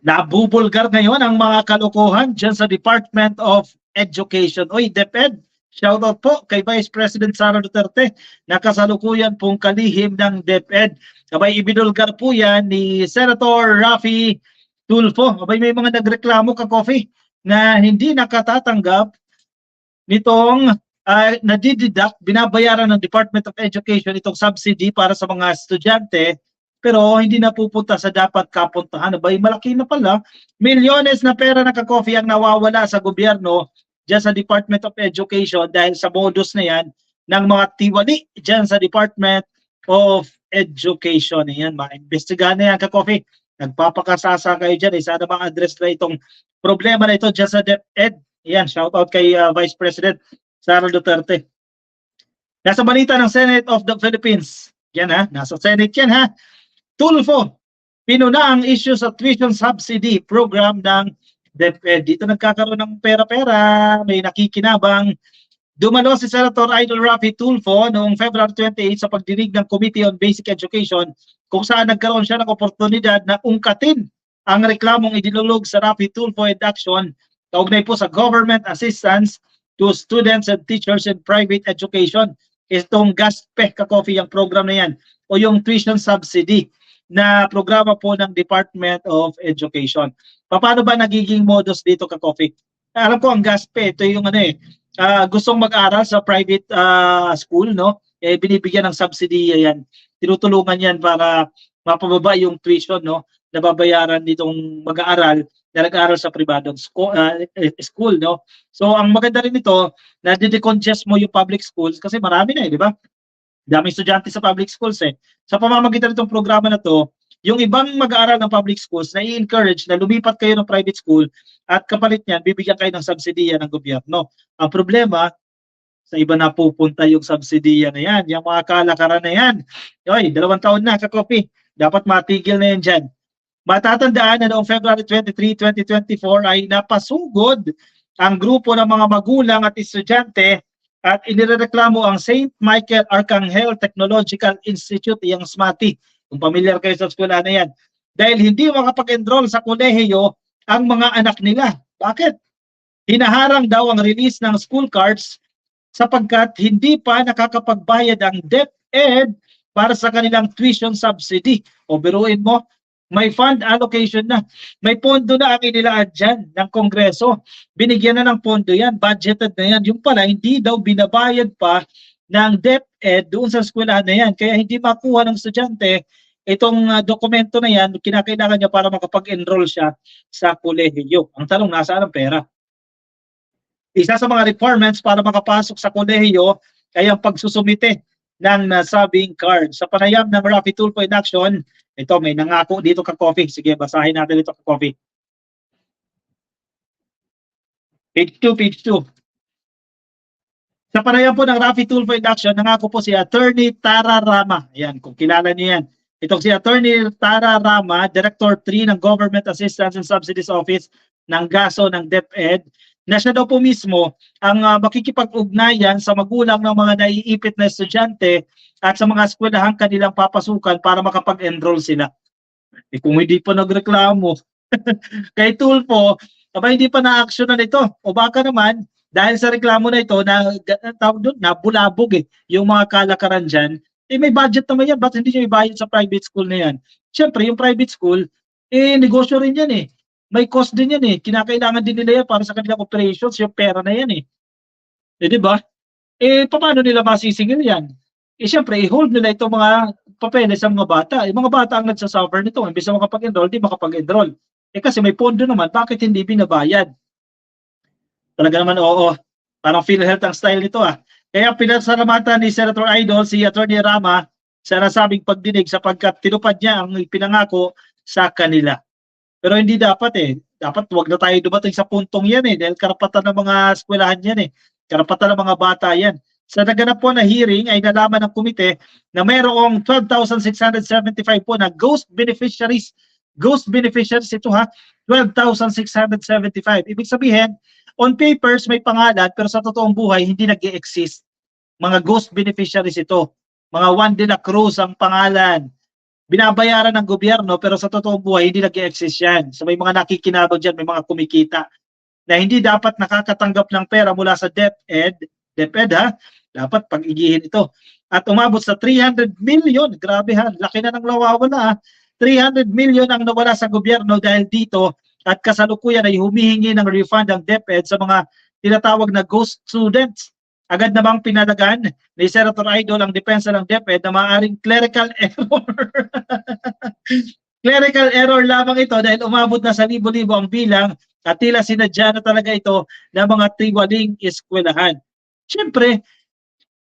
Nabubulgar ngayon ang mga kalokohan dyan sa Department of Education. Oy, DepEd, shoutout po kay Vice President Sara Duterte na kasalukuyan pong kalihim ng DepEd. Abay, ibinulgar po yan ni Senator Raffy Tulfo. Abay, may mga nagreklamo ka, Coffee, na hindi nakatatanggap nitong nadididak, binabayaran ng Department of Education itong subsidy para sa mga estudyante, pero hindi napupunta sa dapat kapuntahan. Abay, malaki na pala. Milyones na pera na ka-coffee ang nawawala sa gobyerno dyan sa Department of Education dahil sa modus na yan ng mga tiwali dyan sa Department of Education. Ayan, maimbestigahan na yan ka-coffee. Nagpapakasasa kayo dyan. Sana ma-address na itong problema na ito dyan sa DepEd. Ayan, shout out kay Vice President Sara Duterte. Nasa balita ng Senate of the Philippines. Yan ha, nasa Senate yan ha. Tulfo, pinuna ang issue sa tuition subsidy program ng DepEd. Dito nagkakaroon ng pera-pera, may nakikinabang. Dumalo si Senator Idol Raffy Tulfo noong February 28 sa pagdinig ng Committee on Basic Education kung saan nagkaroon siya ng oportunidad na ungkatin ang reklamong idinulog sa Raffy Tulfo and Action kaugnay po sa government assistance to students and teachers in private education. Itong GASPE ka-coffee yung program na yan o yung tuition subsidy na programa po ng Department of Education. Paano ba nagiging modus dito ka-coffee? Alam ko ang GASPE, ito yung gustong mag-aral sa private school, no? Binibigyan ng subsidy yan. Tinutulungan yan para mapababa yung tuition, no? Nababayaran nitong mag-aaral na nag-aaral sa pribadong school, no? So, ang maganda rin nito, na didecongest mo yung public schools kasi marami na di ba? Daming estudyante sa public schools Sa pamamagitan nitong programa na to, yung ibang mag-aaral ng public schools na i-encourage na lumipat kayo ng private school at kapalit niyan, bibigyan kayo ng subsidiya ng gobyerno. Ang problema, sa iba na pupunta yung subsidiya na yan, yung mga kalakaran na yan. Oy, 2 taon na ka-copy. Dapat matigil na yan dyan. Matatandaan na noong February 23, 2024 ay napasugod ang grupo ng mga magulang at estudyante at inireklamo ang St. Michael Arcangel Technological Institute, yung SMATI. Kung familiar kayo sa eskwela na yan. Dahil hindi makapag-enroll sa kolehiyo ang mga anak nila. Bakit? Hinaharang daw ang release ng school cards sapagkat hindi pa nakakapagbayad ang DepEd para sa kanilang tuition subsidy. O biruin mo, may fund allocation na. May pondo na ang inilaan dyan ng Kongreso. Binigyan na ng pondo yan, budgeted na yan. Yung pala, hindi daw binabayad pa ng DepEd doon sa eskwelahan na yan. Kaya hindi makuha ng estudyante itong dokumento na yan, kinakailangan niya para makapag-enroll siya sa kolehiyo. Ang tanong, nasaan ang pera? Isa sa mga requirements para makapasok sa kolehiyo ay ang pagsusumite ng nasabing card. Sa panayam ng Raffy Tulfo in Action, ito may nangako dito ka-coffee. Sige, basahin natin ito ka-coffee. Page 2. Sa panayam po ng Raffy Tulfo in Action, nangako po si Attorney Tara Rama. Ayan, kung kilala niyo yan. Itong si Attorney Tara Rama, Director 3 ng Government Assistance and Subsidies Office ng GASO ng DepEd, na siya daw po mismo ang makikipag-ugnayan sa magulang ng mga naiipit na estudyante at sa mga eskwelahang kanilang papasukan para makapag-enroll sila. Kung hindi pa nagreklamo kay Tulfo, hindi pa na-actionan ito. O baka naman, dahil sa reklamo na ito, nabulabog yung mga kalakaran dyan, may budget naman yan, ba't hindi nyo ibayad sa private school na yan? Siyempre, yung private school, negosyo rin yan May cost din yan kinakailangan din nila yan para sa kanilang operations, yung pera na yan di ba? Paano nila masisingil yan? Siyempre, i-hold nila itong mga papeles sa mga bata. Yung mga bata ang nagsasuffer nito. Imbis na makapag-enroll, di makapag-enroll. Kasi may pondo naman, bakit hindi binabayad? Talaga naman, oo. Parang PhilHealth ang style nito Kaya pinasalamatan ni Senator Idol si Attorney Rama sa nasabing pagdinig sapagkat tinupad niya ang ipinangako sa kanila. Pero hindi dapat Dapat wag na tayo dumating sa puntong yan dahil karapatan ng mga eskwelahan yan Karapatan ng mga bata yan. Sa naganap po na hearing ay nalaman ng komite na mayroong 12,675 po na ghost beneficiaries. Ghost beneficiaries ito 12,675. Ibig sabihin, on papers may pangalan pero sa totoong buhay hindi nag-e-exist. Mga ghost beneficiaries ito. Mga Juan de la Cruz ang pangalan. binabayaran ng gobyerno pero sa totoong buhay hindi nag-e-exist yan. So may mga nakikinabang dyan, may mga kumikita na hindi dapat nakakatanggap ng pera mula sa DepEd ha, dapat pag-igihin ito. At umabot sa 300 million, grabe ha, laki na ng nawawala ha. 300 million ang nawala sa gobyerno dahil dito at kasalukuyan ay humihingi ng refund ang DepEd sa mga tinatawag na ghost students. Agad namang pinalagan ni Senator Idol ang depensa ng DepEd na maaaring clerical error. Clerical error lamang ito dahil umabot na sa libo-libo ang bilang at tila sinadya na talaga ito ng mga tiwaling eskwelahan. Siyempre,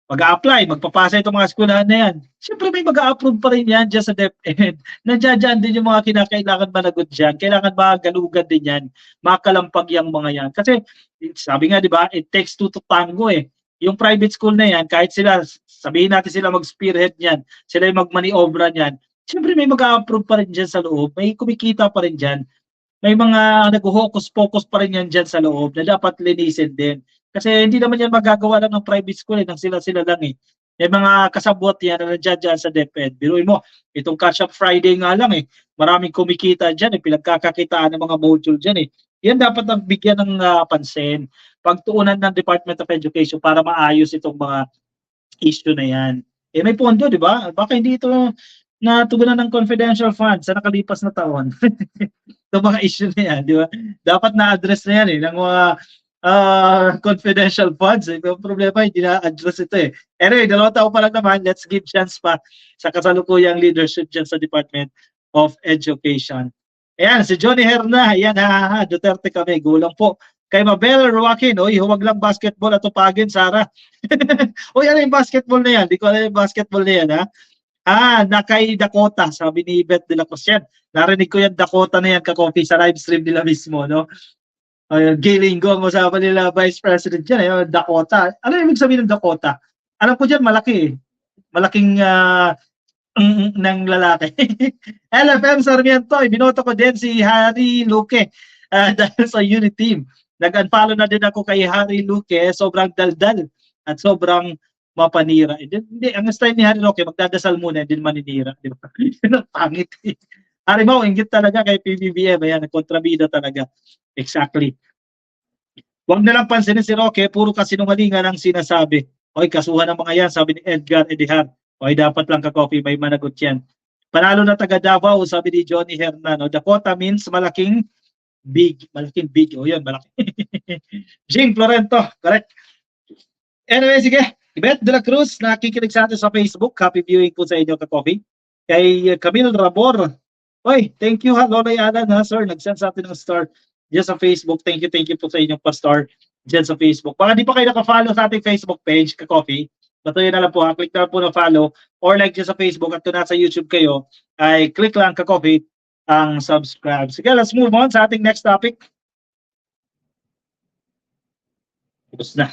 mag-a-apply, magpapasa itong mga eskwelahan na yan. Siyempre may mag-a-approve pa rin yan dyan sa DepEd. Nandiyan din yung mga kinakailangan managot dyan. Kailangan magalugan din yan. Makalampag yung mga yan. Kasi sabi nga, di ba, it takes two to tango eh. Yung private school na yan, kahit sila, sabihin natin sila mag-spearhead niyan, sila yung mag-maniobra niyan, siyempre may mag-a-approve pa rin dyan sa loob, may kumikita pa rin dyan, may mga nag-hocus-pocus pa rin yan dyan sa loob na dapat linisin din. Kasi hindi naman yan magagawa lang ng private school, nang sila-sila lang eh. May mga kasabot yan na nandiyan dyan sa DepEd. Biruin mo, itong Catch Up Friday nga lang eh, maraming kumikita dyan eh, pinagkakakitaan ng mga module dyan eh. Yan dapat ang bigyan ng pansin, pagtuunan ng Department of Education para maayos itong mga issue na yan. Eh may pondo, di ba? Baka hindi ito natugunan ng confidential funds sa nakalipas na taon. Itong mga issue na yan, di ba? Dapat na-address na yan eh, ng mga confidential funds. Eh. Yung problema, hindi na-address ito eh. Anyway, 2 taon pa lang naman, let's give chance pa sa kasalukuyang leadership dyan sa Department of Education. Ayan, si Johnny Herna, ayan ha, Duterte kami, gulang po. Kay Mabel Joaquin, oy, huwag lang basketball at upagin, Sara. Oy, ano yung basketball na yan? Di ko alam yung basketball na yan, ha? Na kay Dakota, sabi ni Beth de la Cruz yan. Narinig ko yan, Dakota na yan, kakopi sa live stream nila mismo, no? Gilingo, ang usapan nila Vice President yan, Dakota. Ano yung ibig sabihin ng Dakota? Alam ko dyan, malaki eh. Malaking ng lalaki. LFM Sarmiento, binoto ko din si Harry Luque dahil sa unit team. Nag-unfollow na din ako kay Harry Luque, sobrang daldal at sobrang mapanira. Hindi, ang style ni Harry Luque, magdadasal muna, din maninira. Di ba? Yun ang pangit. Harry mo, inggit talaga kay PBBM. Ayan, kontrabida talaga. Exactly. Huwag na lang pansinin si Roque, puro kasinungalingan ang sinasabi. Oy, kasuhan ng mga yan, sabi ni Edgar Edihar. Oy, dapat lang ka-coffee, may managot yan. Panalo na taga Davao, sabi ni Johnny Hernano. Dakota means malaking big. Malaking big. O yun, malaki. Jing Florento, correct. Anyway, sige. Beth de la Cruz, nakikinig sa atin sa Facebook. Happy viewing po sa inyo ka-coffee. Kay Camille Rabor. Oy, thank you ha, Lola Alan ha, sir. Nag-send sa atin ng star dyan sa Facebook. Thank you po sa inyong pa-star dyan sa Facebook. Baka di pa kayo naka-follow sa ating Facebook page, ka-coffee. Batuloy na lang po, click na lang po na follow or like dyan sa Facebook at kung nasa YouTube kayo, ay click lang ka-coffee ang subscribe. Sige, let's move on sa ating next topic. Tapos na.